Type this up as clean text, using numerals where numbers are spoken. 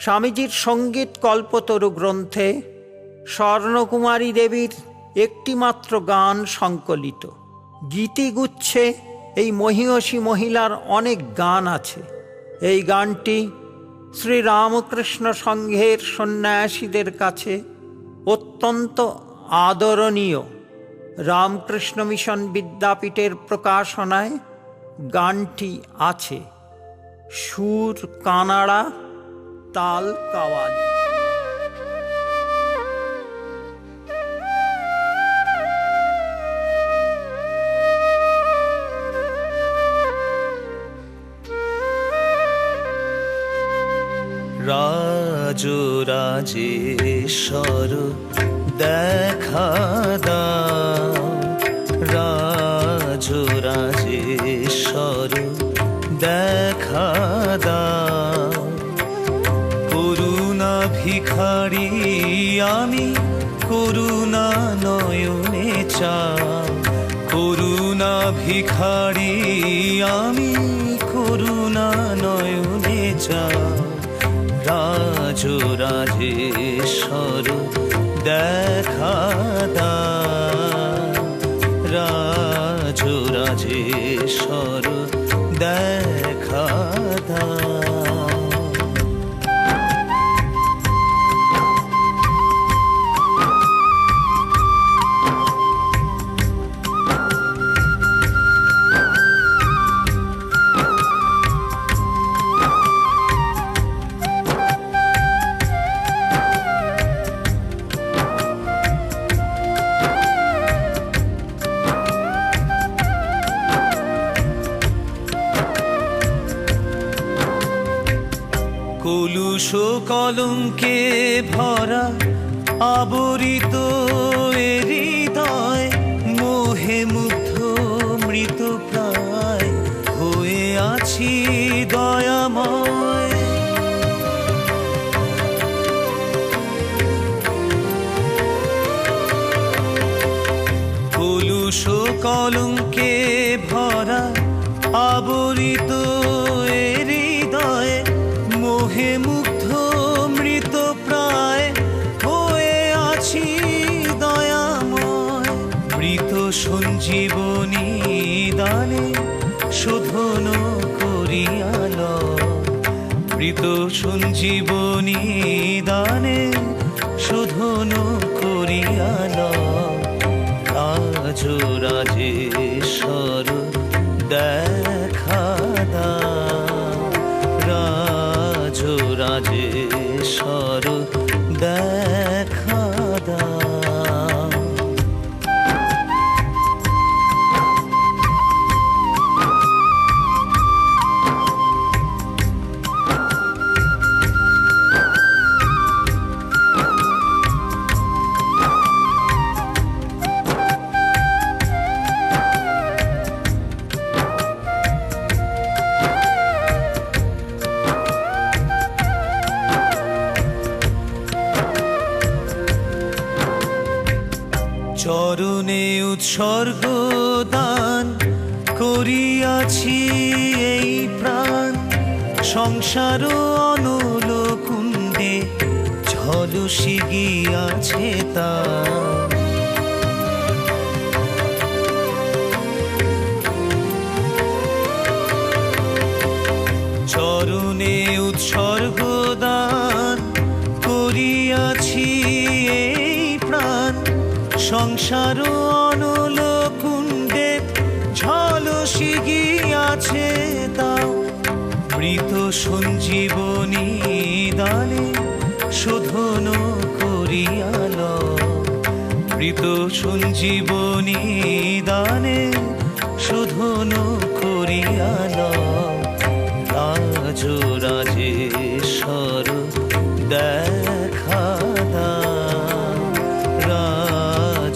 স্বামীজির সঙ্গীত কল্পতরু গ্রন্থে স্বর্ণকুমারী দেবীর একটিমাত্র গান সংকলিত। গীতিগুচ্ছে এই মহীয়সী মহিলার অনেক গান আছে। এই গানটি শ্রীরামকৃষ্ণ সংঘের সন্ন্যাসীদের কাছে অত্যন্ত আদরণীয়। রামকৃষ্ণ মিশন বিদ্যাপীঠের প্রকাশনায় গানটি আছে। সুর কানাড়া, তাল কাওয়ালি। রাজরাজেশ্বর দেখা দাও, রাজরাজেশ্বর দেখা দাও। করুণা ভিখারি আমি, করুণা নয়নে চাও। করুণা ভিখারি আমি, করুণা নয়নে চাও। রাজরাজেশ্বর দেখা দাও, রাজরাজেশ্বর দেখা দাও। কলুষ কলঙ্কে ভরা আবরিত এ হৃদয়, মোহে মুগ্ধ মৃত প্রায় হয়ে আছি দয়াময়। কলুষ কলঙ্কে ভরা আবরিত এ হৃদয়, মোহে মুগ্ধ মৃত প্রায় হয়ে আছি দয়াময়। মৃত সঞ্জীবনী দানে শোধন করিয়াল, মৃত সঞ্জীবনী দানে শোধন করিয়াল। রাজরাজেশ্বর দেখা দাও, রাজরাজেশ্বর দেখা দাও। চরণে উৎসর্গ দান করিয়াছি এই প্রাণ, সংসার অনল কুণ্ডে ঝলসি গিয়াছে তা। চরণে উৎসর্গ দান করিয়াছি এই প্রাণ, সংসার অনল কুণ্ডে ঝলসি গিয়াছে তাও। মৃত সঞ্জীবনী দানে শোধন করিয়াল, মৃত সঞ্জীবনী দানে শোধন করিয়াল। রাজরাজেশ্বর দেখা দাও, রাজরাজেশ্বর